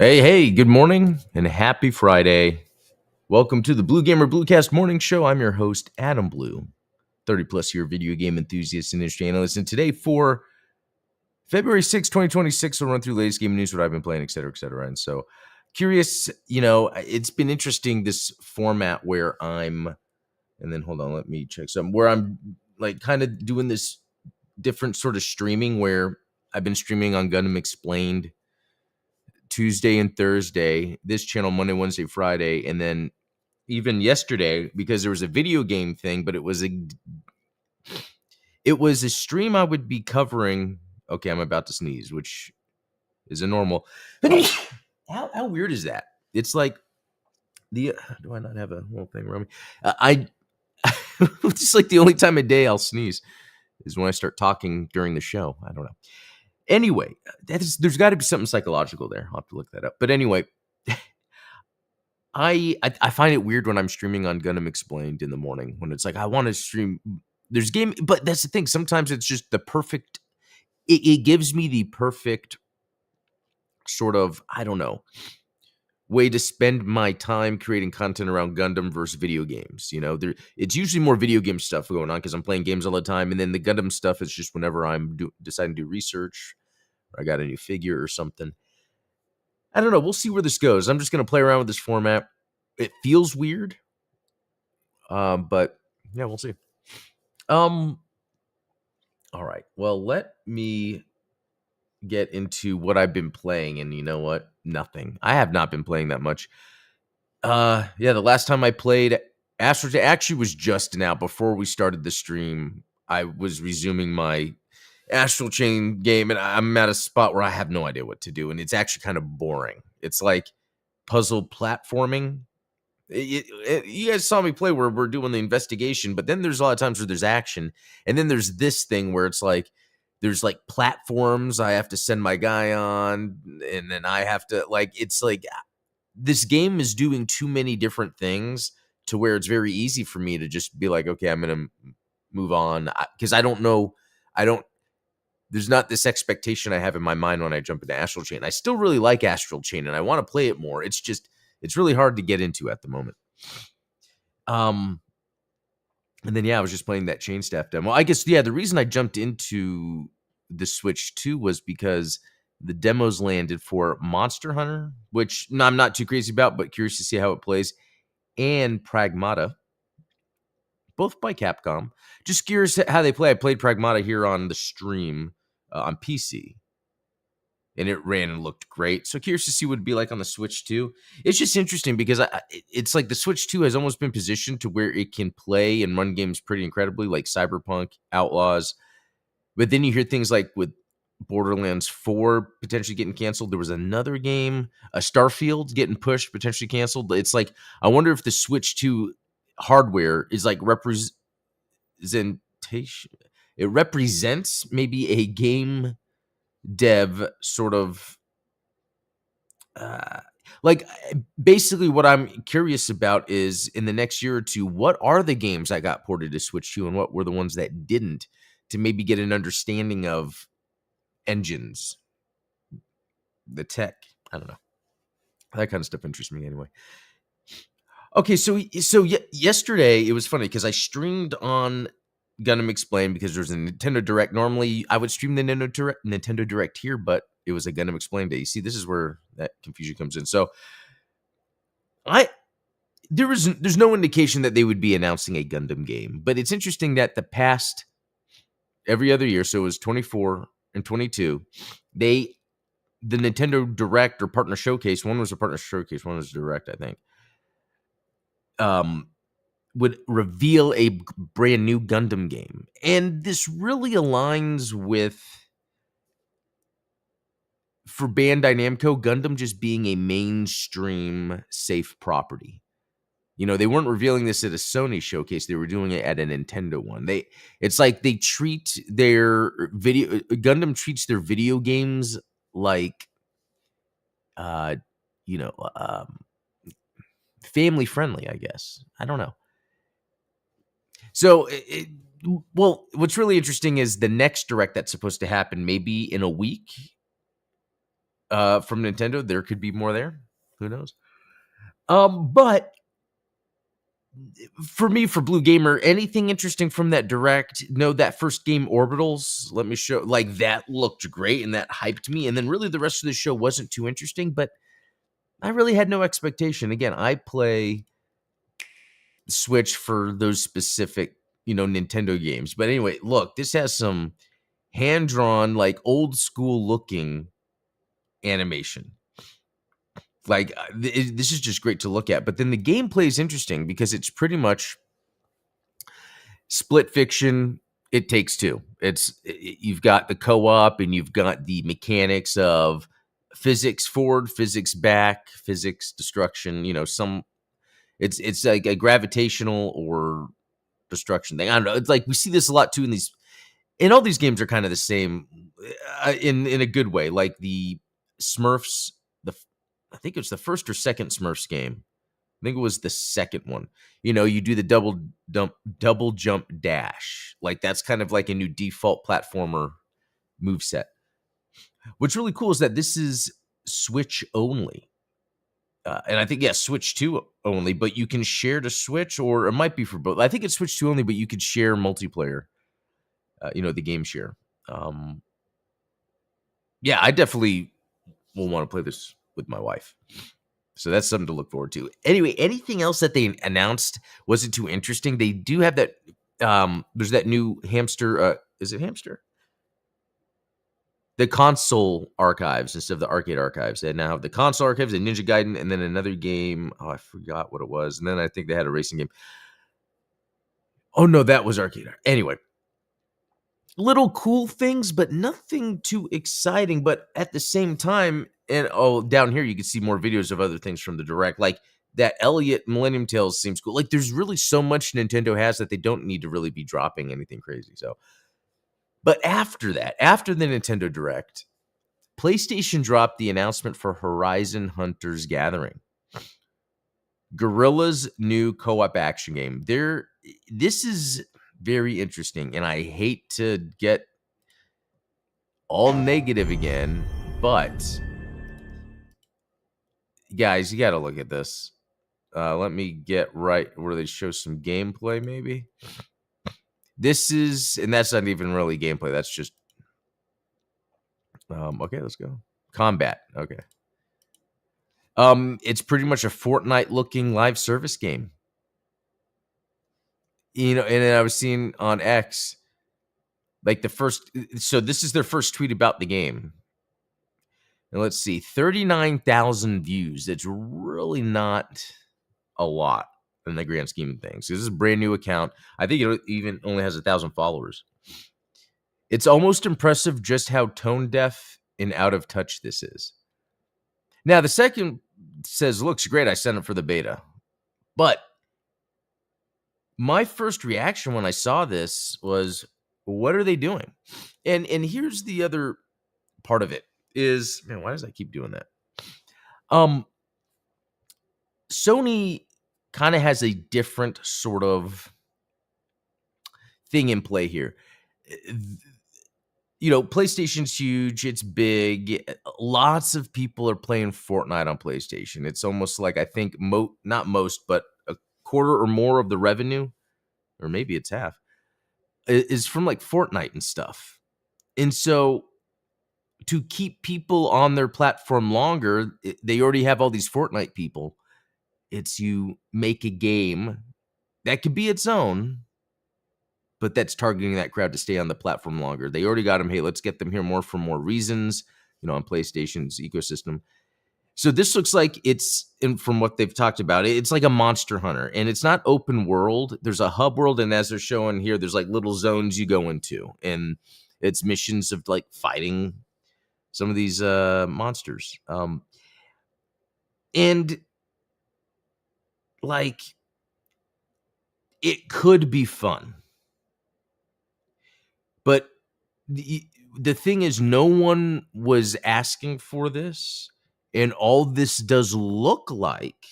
Hey, good morning and happy Friday. Welcome to the Blue Gamer Bluecast Morning Show. I'm your host, Adam Blue, 30 plus year video game enthusiast and industry analyst. And today, for February 6, 2026, we'll run through latest game news, what I've been playing, et cetera, et cetera. And so, curious, it's been interesting this format where and then hold on, let me check some, where I'm like kind of doing this different sort of streaming where I've been streaming on Gundam Explained Tuesday and Thursday, this channel Monday, Wednesday, Friday, and then even yesterday because there was a video game thing, but it was a stream I would be covering. Okay, I'm about to sneeze, which is a normal. How weird is that? It's like the do I not have a little thing around me? I It's like the only time of day I'll sneeze is when I start talking during the show. I don't know. Anyway, there's got to be something psychological there. I'll have to look that up. But anyway, I find it weird when I'm streaming on Gundam Explained in the morning when it's like I want to stream. There's game, but that's the thing. Sometimes it's just the perfect. It gives me the perfect sort of, I don't know, way to spend my time creating content around Gundam versus video games. It's usually more video game stuff going on because I'm playing games all the time, and then the Gundam stuff is just whenever I'm deciding to do research or I got a new figure or something. I don't know. We'll see where this goes. I'm just going to play around with this format. It feels weird, but yeah, we'll see. All right. Well, let me get into what I've been playing, and you know what? Nothing. I have not been playing that much. The last time I played Astral Chain actually was just now before we started the stream. I was resuming my Astral Chain game, and I'm at a spot where I have no idea what to do, and it's actually kind of boring. It's like puzzle platforming. You guys saw me play where we're doing the investigation, but then there's a lot of times where there's action, and then there's this thing where it's like there's like platforms I have to send my guy on, and then I have to it's like this game is doing too many different things to where it's very easy for me to just be like, okay, I'm gonna move on because I don't know, I don't. There's not this expectation I have in my mind when I jump into Astral Chain. I still really like Astral Chain, and I want to play it more. It's really hard to get into at the moment. And then I was just playing that Chain Staff demo. I guess the reason I jumped into the Switch 2 was because the demos landed for Monster Hunter, which I'm not too crazy about, but curious to see how it plays, and Pragmata, both by Capcom. Just curious how they play. I played Pragmata here on the stream on PC, and it ran and looked great. So curious to see what it'd be like on the Switch 2. It's just interesting because it's like the Switch 2 has almost been positioned to where it can play and run games pretty incredibly, like Cyberpunk, Outlaws. But then you hear things like with Borderlands 4 potentially getting canceled. There was another game, Starfield, getting pushed, potentially canceled. It's like, I wonder if the Switch 2 hardware is like representation. It represents maybe a game dev sort of basically what I'm curious about is in the next year or two, what are the games that got ported to Switch 2 and what were the ones that didn't, to maybe get an understanding of engines, the tech. I don't know. That kind of stuff interests me anyway. Okay, so yesterday it was funny because I streamed on Gundam Explained because there's a Nintendo Direct. Normally I would stream the Nintendo Direct here, but it was a Gundam Explained day. You see, this is where that confusion comes in. So there's no indication that they would be announcing a Gundam game, but it's interesting that the past every other year, so it was 24 and 22, the Nintendo Direct or Partner Showcase, one was a Partner Showcase, one was a Direct, I think, would reveal a brand new Gundam game. And this really aligns with, for Bandai Namco, Gundam just being a mainstream safe property. They weren't revealing this at a Sony showcase. They were doing it at a Nintendo one. It's like they treat their Gundam treats their video games like, family friendly, I guess. I don't know. So, what's really interesting is the next Direct that's supposed to happen maybe in a week. from Nintendo. There could be more there. Who knows? But for me, for Blue Gamer, anything interesting from that direct? No, that first game, Orbitals. Let me show. Like that looked great and that hyped me. And then really the rest of the show wasn't too interesting. But I really had no expectation. Again, I play Switch for those specific, Nintendo games. But anyway, look, this has some hand drawn, like old school looking animation. Like this is just great to look at. But then the gameplay is interesting because it's pretty much split fiction. It Takes Two. You've got the co-op and you've got the mechanics of physics forward, physics back, physics destruction. It's like a gravitational or destruction thing. I don't know. It's like we see this a lot too in all these games are kind of the same in a good way. Like the Smurfs, I think it's the first or second Smurfs game. I think it was the second one. You do the double jump dash. Like that's kind of like a new default platformer move set. What's really cool is that this is Switch only. And I think, Switch 2 only, but you can share to Switch, or it might be for both. I think it's Switch 2 only, but you could share multiplayer, the game share. I definitely will want to play this with my wife. So that's something to look forward to. Anyway, anything else that they announced wasn't too interesting. They do have that, there's that new Hamster, is it Hamster? The console archives instead of the arcade archives. They now have the console archives, the Ninja Gaiden, and then another game. Oh, I forgot what it was. And then I think they had a racing game. Oh, no, that was arcade. Anyway, little cool things, but nothing too exciting. But at the same time, and down here, you can see more videos of other things from the Direct. Like that Elliot Millennium Tales seems cool. Like there's really so much Nintendo has that they don't need to really be dropping anything crazy. So, but after that, after the Nintendo Direct, PlayStation dropped the announcement for Horizon Hunters Gathering, Guerrilla's new co-op action game. This is very interesting, and I hate to get all negative again, but guys, you got to look at this. Let me get right where they show some gameplay, maybe. And that's not even really gameplay. That's just, okay, let's go. Combat, okay. It's pretty much a Fortnite-looking live service game. And then I was seeing on X, like so this is their first tweet about the game. And let's see, 39,000 views. It's really not a lot in the grand scheme of things. This is a brand new account. I think it even only has 1,000 followers. It's almost impressive just how tone deaf and out of touch this is. Now, the second says, looks great. I sent it for the beta. But my first reaction when I saw this was, what are they doing? And here's the other part of it is, man, why does I keep doing that? Sony kind of has a different sort of thing in play here. PlayStation's huge. It's big. Lots of people are playing Fortnite on PlayStation. It's almost like, I think, not most, but a quarter or more of the revenue, or maybe it's half, is from like Fortnite and stuff. And so to keep people on their platform longer, they already have all these Fortnite people. It's you make a game that could be its own, but that's targeting that crowd to stay on the platform longer. They already got them. Hey, let's get them here more for more reasons, on PlayStation's ecosystem. So this looks like from what they've talked about, it's like a Monster Hunter, and it's not open world. There's a hub world, and as they're showing here, there's like little zones you go into, and it's missions of like fighting some of these monsters. And like, it could be fun. But the thing is, no one was asking for this. And all this does look like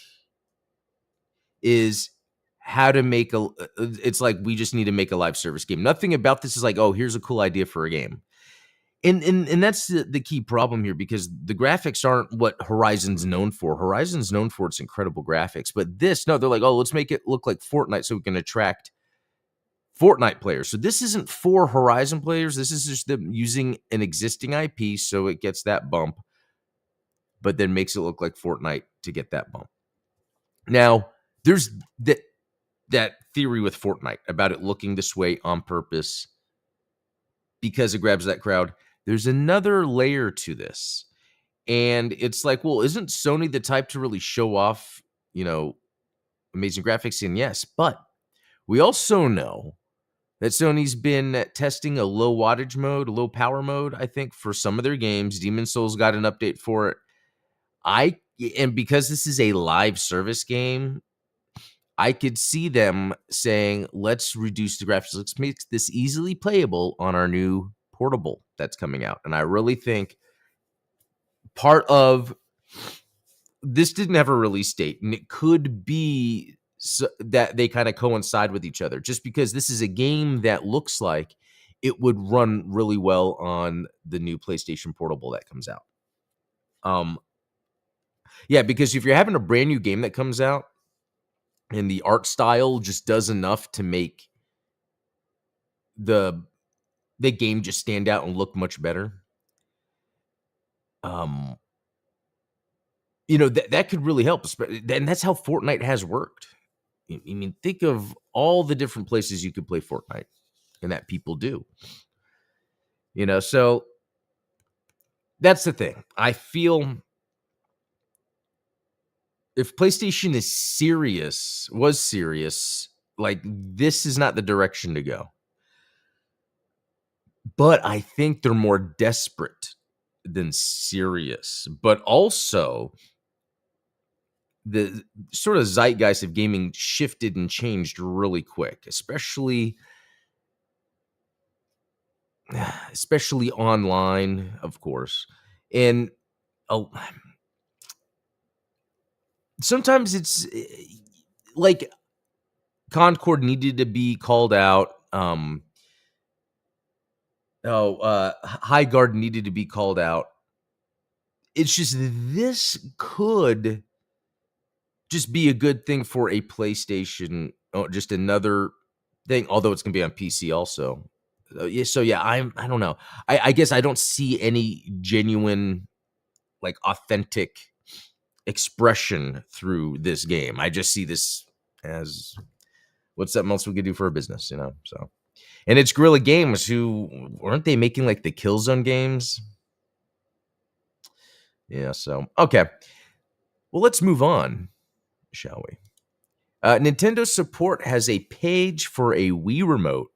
is how to make it's like, we just need to make a live service game. Nothing about this is like, oh, here's a cool idea for a game. And that's the key problem here, because the graphics aren't what Horizon's known for. Horizon's known for its incredible graphics, but this, no, they're like, oh, let's make it look like Fortnite so we can attract Fortnite players. So this isn't for Horizon players. This is just them using an existing IP so it gets that bump, but then makes it look like Fortnite to get that bump. Now, there's that theory with Fortnite about it looking this way on purpose because it grabs that crowd. There's another layer to this. And it's like, well, isn't Sony the type to really show off, amazing graphics? And yes, but we also know that Sony's been testing a low wattage mode, low power mode, I think, for some of their games. Demon's Souls got an update for it. And because this is a live service game, I could see them saying, let's reduce the graphics. Let's make this easily playable on our new portable that's coming out. And I really think part of this didn't have a release date, and it could be that they kind of coincide with each other, just because this is a game that looks like it would run really well on the new PlayStation Portable that comes out. Yeah, because if you're having a brand new game that comes out and the art style just does enough to make the game just stand out and look much better, that could really help. And that's how Fortnite has worked. I mean, think of all the different places you could play Fortnite and that people do. So that's the thing. I feel if PlayStation was serious, like, this is not the direction to go. But I think they're more desperate than serious. But also, the sort of zeitgeist of gaming shifted and changed really quick, especially online, of course. And sometimes it's like Concord needed to be called out. High Guard needed to be called out. It's just, this could just be a good thing for a PlayStation, just another thing, although it's going to be on PC also. So yeah, I don't know. I guess I don't see any genuine, like, authentic expression through this game. I just see this as what's something else we could do for a business, so. And it's Guerrilla Games, who aren't they making like the Killzone games? Yeah, so okay. Well, let's move on, shall we? Nintendo support has a page for a Wii remote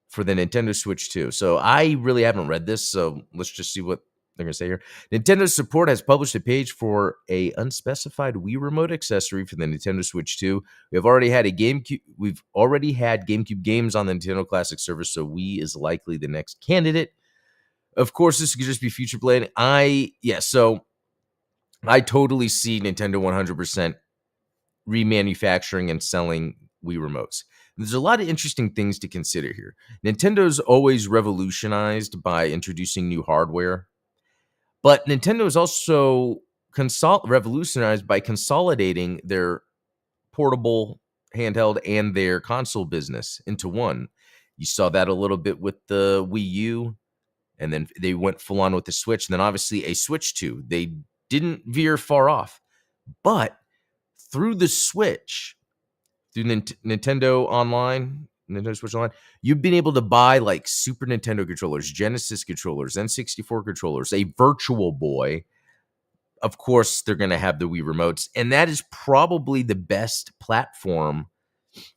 for the Nintendo Switch 2. So I really haven't read this, so let's just see what they're going to say here. Nintendo support has published a page for a unspecified Wii remote accessory for the Nintendo Switch 2. We've already had GameCube games on the Nintendo Classic service, so Wii is likely the next candidate. Of course, this could just be future planning. So I totally see Nintendo 100% remanufacturing and selling Wii remotes. There's a lot of interesting things to consider here. Nintendo's always revolutionized by introducing new hardware, but Nintendo is also revolutionized by consolidating their portable, handheld, and their console business into one. You saw that a little bit with the Wii U, and then they went full on with the Switch, and then obviously a Switch 2. They didn't veer far off, but through the Switch, through Nintendo Online, Nintendo Switch Online, you've been able to buy like Super Nintendo controllers, Genesis controllers, N64 controllers, a Virtual Boy. Of course, they're going to have the Wii remotes, and that is probably the best platform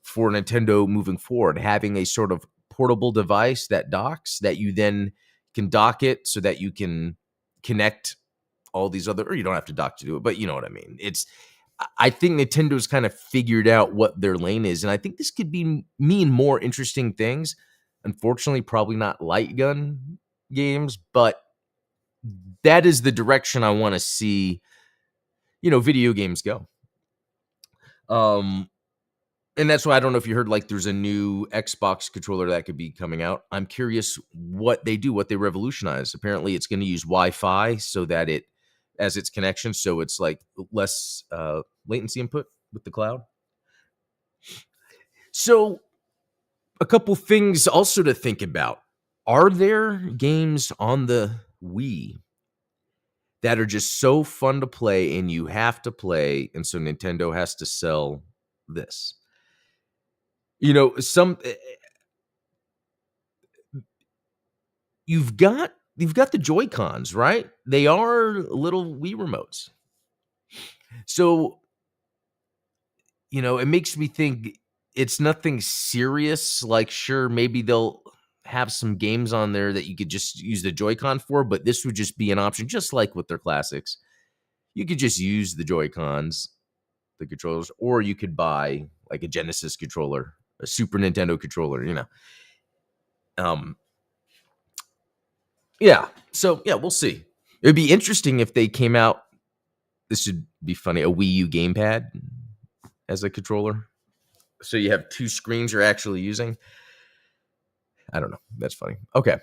for Nintendo moving forward, having a sort of portable device that docks, that you then can dock it so that you can connect all these other, or you don't have to dock to do it, but you know what I mean. I think Nintendo's kind of figured out what their lane is, and I think this could mean more interesting things. Unfortunately, probably not light gun games, but that is the direction I want to see, video games go. And that's why I don't know if you heard, like, there's a new Xbox controller that could be coming out. I'm curious what they do, what they revolutionize. Apparently, it's gonna use Wi-Fi so that it as its connection, so it's, like, less, latency input with the cloud. So, a couple things also to think about. Are there games on the Wii that are just so fun to play and you have to play, and so Nintendo has to sell this? You know, you've got the Joy-Cons, right? They are little Wii remotes. So, it makes me think it's nothing serious. Like, sure, maybe they'll have some games on there that you could just use the Joy-Con for, but this would just be an option, just like with their classics. You could just use the Joy-Cons, the controllers, or you could buy like a Genesis controller, a Super Nintendo controller. Um, yeah. So yeah, we'll see. It'd be interesting if they came out. This should be funny. A Wii U gamepad as a controller, so you have two screens you're actually using. I don't know. That's funny. Okay.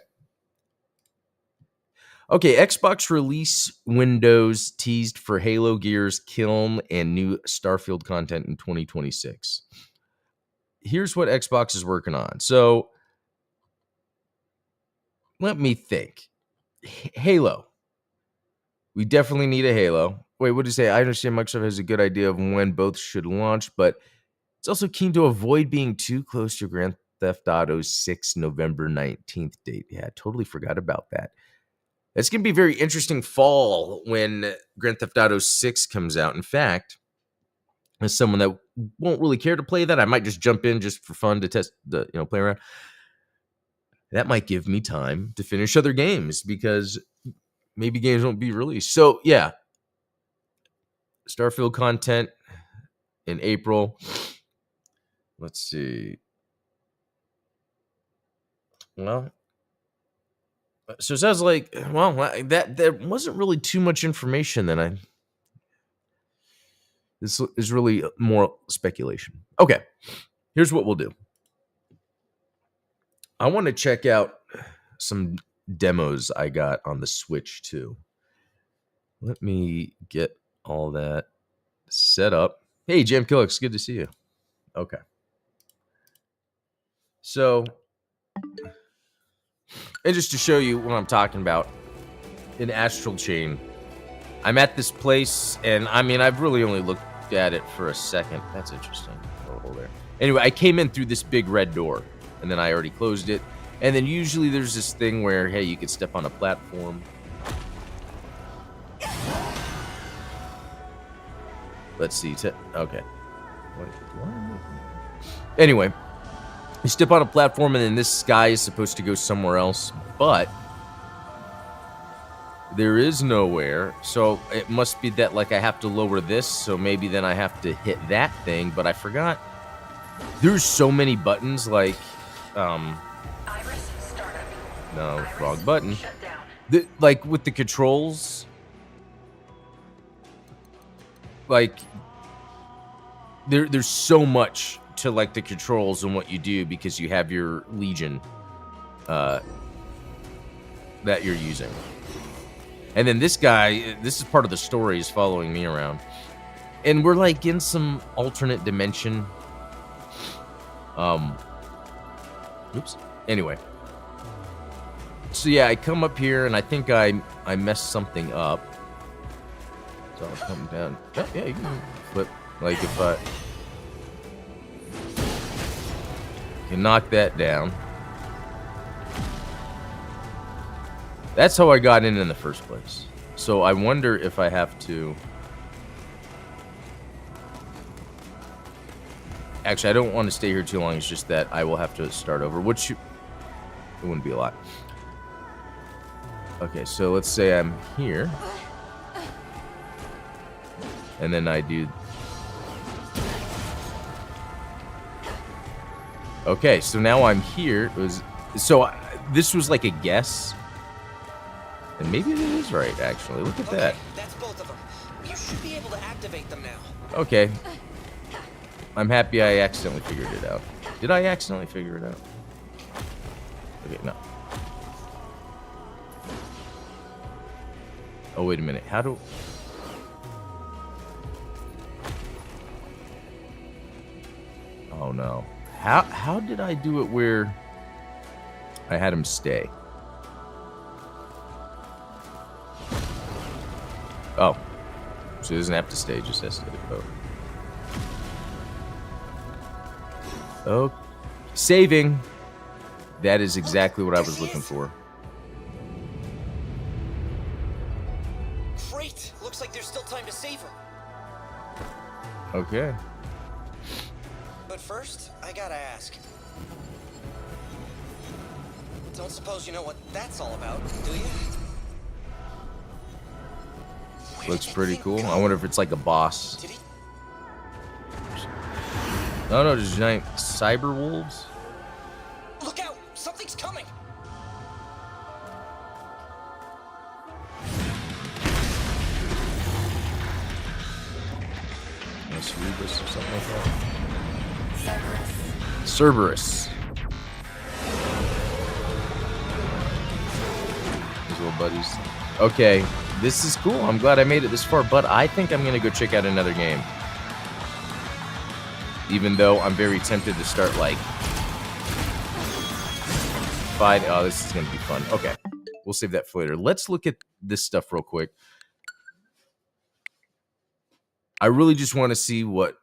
Xbox release windows teased for Halo, Gears, Kiln, and new Starfield content in 2026. Here's what Xbox is working on. So let me think. Halo. We definitely need a Halo. Wait, what did you say? I understand Microsoft has a good idea of when both should launch, but it's also keen to avoid being too close to Grand Theft Auto 6 November 19th date. Yeah, I totally forgot about that. It's going to be a very interesting fall when Grand Theft Auto 6 comes out. In fact, as someone that won't really care to play that, I might just jump in just for fun to test play around. That might give me time to finish other games because maybe games won't be released. So yeah, Starfield content in April. Let's see. Well, so it sounds like, well, that there wasn't really too much information then. This is really more speculation. Okay, here's what we'll do. I want to check out some demos I got on the Switch too. Let me get all that set up. Hey, Jam Killix, good to see you. Okay. So, and just to show you what I'm talking about, in Astral Chain, I'm at this place, and I mean, I've really only looked at it for a second. That's interesting. Oh, there. Anyway, I came in through this big red door, and then I already closed it. And then usually there's this thing where, hey, you could step on a platform. Let's see. Okay. Anyway, you step on a platform, and then this sky is supposed to go somewhere else, but there is nowhere. So it must be that, like, I have to lower this, so maybe then I have to hit that thing, but I forgot. There's so many buttons, like, no, wrong button. Like, with the controls, like, there's so much to, like, the controls and what you do because you have your Legion that you're using. And then this guy, this is part of the story, is following me around. And we're, like, in some alternate dimension. Oops. Anyway. So, yeah, I come up here, and I think I messed something up. So I'll come down. Yeah, you can flip. Like, if I can knock that down. That's how I got in the first place. So I wonder if I have to... Actually, I don't want to stay here too long. It's just that I will have to start over, which it wouldn't be a lot. Okay, so let's say I'm here. And then I do... Okay, so now I'm here. This was like a guess. And maybe it is right, actually. Look at that. That's both of them. You should be able to activate them now. Okay. I'm happy I accidentally figured it out. Did I accidentally figure it out? Okay, no. Oh, wait a minute. How do... Oh, no. How did I do it where I had him stay? Oh. So he doesn't have to stay, just has to go. Oh. Saving. That is exactly what I was looking for. Great. Looks like there's still time to save him. Okay. But first, I gotta ask. Don't suppose you know what that's all about, do you? Looks pretty cool. I wonder if it's like a boss. Did he? Oh no, there's giant cyber wolves. Look out! Something's coming! Cerebrus or something like that. Cerberus. These little buddies. Okay, this is cool. I'm glad I made it this far, but I think I'm gonna go check out another game. Even though I'm very tempted to start like fighting. Oh, this is gonna be fun. Okay, we'll save that for later. Let's look at this stuff real quick. I really just want to see what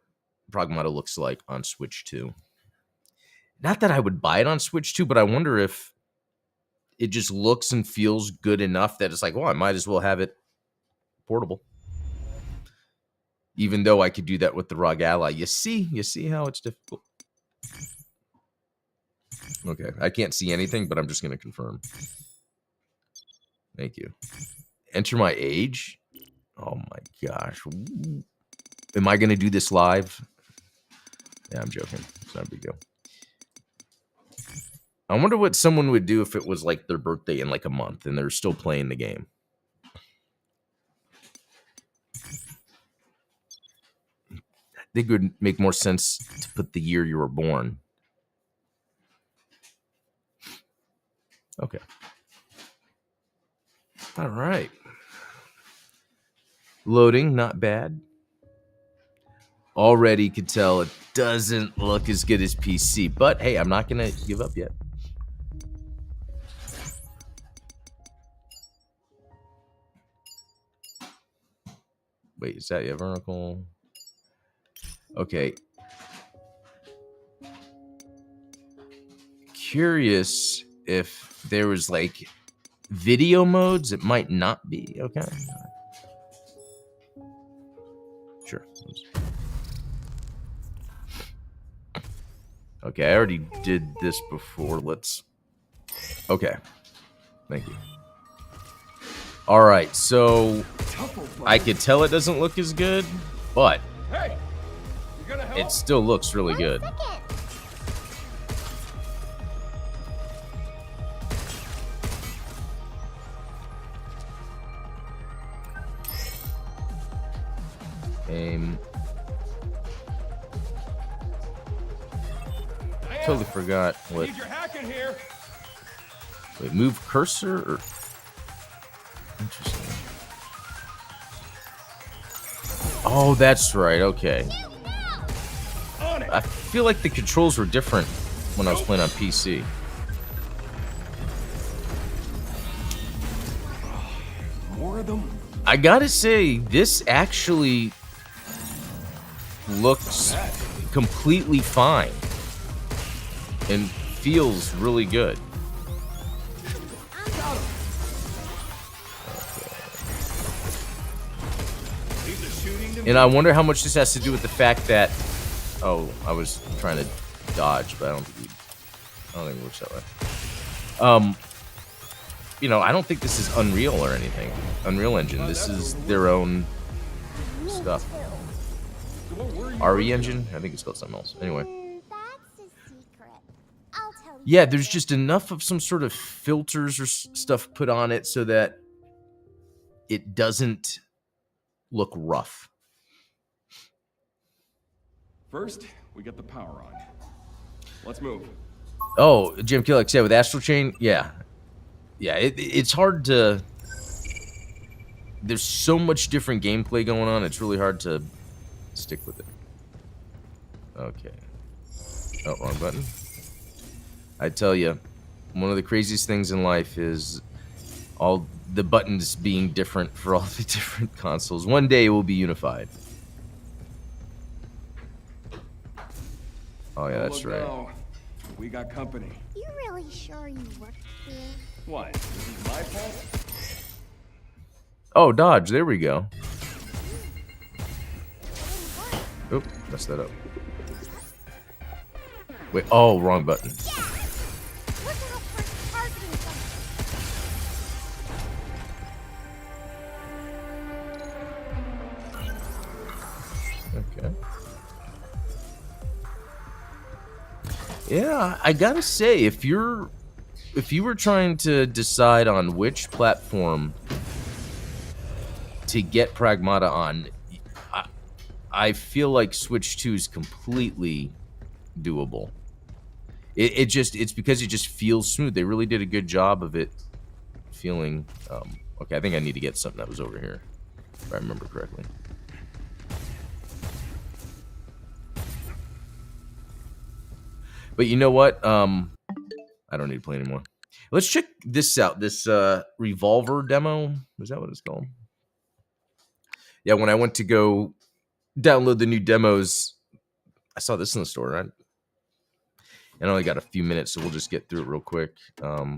Pragmata looks like on Switch 2. Not that I would buy it on Switch 2, but I wonder if it just looks and feels good enough that it's like, well, I might as well have it portable. Even though I could do that with the ROG Ally. You see how it's difficult? Okay, I can't see anything, but I'm just going to confirm. Thank you. Enter my age? Oh my gosh. Am I going to do this live? Yeah, I'm joking. It's not a big deal. I wonder what someone would do if it was like their birthday in like a month and they're still playing the game. I think it would make more sense to put the year you were born. Okay. All right. Loading, not bad. Already could tell it doesn't look as good as PC, but hey, I'm not going to give up yet. Wait, is that vertical? Okay. Curious if there was like video modes. It might not be. Okay. Sure. Okay, I already did this before. Let's... Okay. Thank you. All right, so I could tell it doesn't look as good, but it still looks really good. Totally forgot what. Wait, move cursor or... Interesting. Oh, that's right. Okay. I feel like the controls were different when I was playing on PC. More of them. I gotta say, this actually looks completely fine and feels really good. And I wonder how much this has to do with the fact that... Oh, I was trying to dodge, but I don't think it works that way. You know, I don't think this is Unreal or anything. Unreal Engine. This is their own stuff. RE Engine? I think it's called something else. Anyway. Yeah, there's just enough of some sort of filters or stuff put on it so that it doesn't look rough. First, we get the power on. Let's move. Oh, Jim Killick said with Astral Chain, yeah. Yeah, it's hard to... There's so much different gameplay going on, it's really hard to stick with it. Okay. Oh, wrong button. I tell you, one of the craziest things in life is all the buttons being different for all the different consoles. One day it will be unified. Oh yeah, that's right. Now, we got company. You really sure you work here? What? This is my fault? Oh, dodge. There we go. Oop, messed that up. Wait, oh, wrong button. Look out for targeting Okay. Yeah, I gotta say, if you were trying to decide on which platform to get Pragmata on, I feel like Switch 2 is completely doable. It's because it just feels smooth. They really did a good job of it feeling. Okay, I think I need to get something that was over here, if I remember correctly. But you know what? I don't need to play anymore. Let's check this out. This Revolver demo. Is that what it's called? Yeah, when I went to go download the new demos, I saw this in the store, right? And I only got a few minutes, so we'll just get through it real quick. Oh,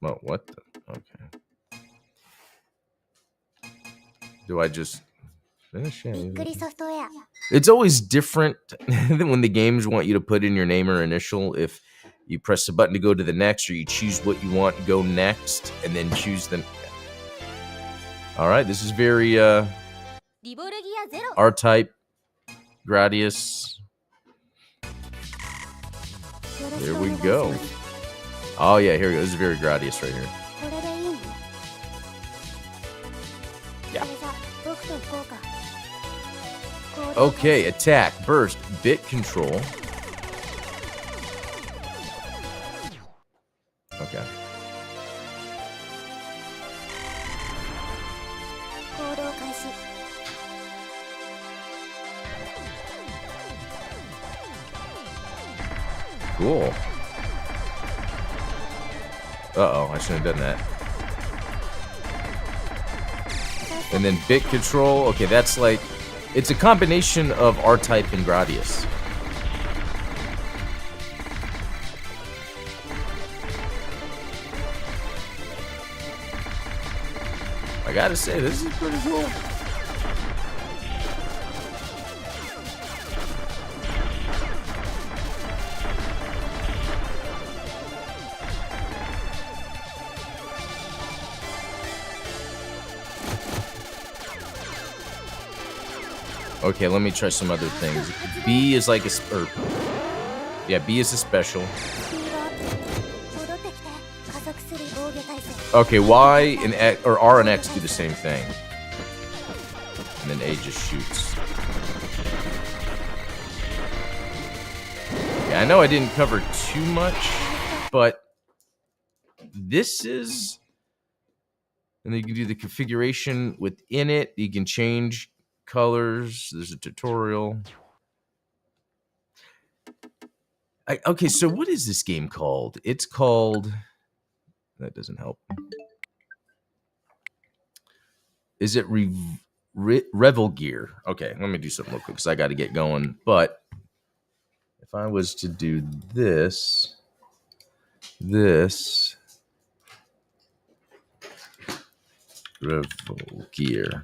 what the? Okay. Do I just finish it? びっくりソフトウェア It's always different than when the games want you to put in your name or initial. If you press the button to go to the next, or you choose what you want, go next, and then choose the... All right, this is very リボルギアゼロ R-Type, Gradius. There we go. Oh yeah, here we go. This is very Gradius right here. これでいいの Yeah. それじゃ僕と行こうか Okay, attack, burst, bit control. Okay. 行動開始 Cool. Uh-oh, I shouldn't have done that. And then bit control. Okay, that's like... It's a combination of R-Type and Gradius. I gotta say, this is pretty cool. Okay, let me try some other things. B is like a... yeah, B is a special. スピードアップ戻ってきて加速する防御体制 Okay, Y and X, or R and X do the same thing. And then A just shoots. Yeah, I know I didn't cover too much, but this is... And then you can do the configuration within it. You can change colors. There's a tutorial. Okay, so what is this game called? It's called... That doesn't help. Is it Revel Gear? Okay, let me do something real quick because I got to get going. But if I was to do this, Revel Gear.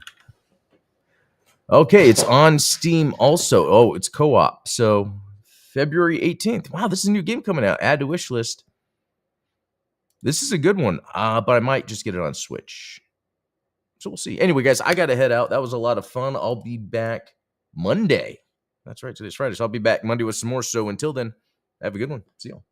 Okay, it's on Steam also. Oh, it's co-op. So February 18th. Wow, this is a new game coming out. Add to wish list. This is a good one, but I might just get it on Switch. So we'll see. Anyway, guys, I got to head out. That was a lot of fun. I'll be back Monday. That's right, today's Friday. So I'll be back Monday with some more. So until then, have a good one. See y'all.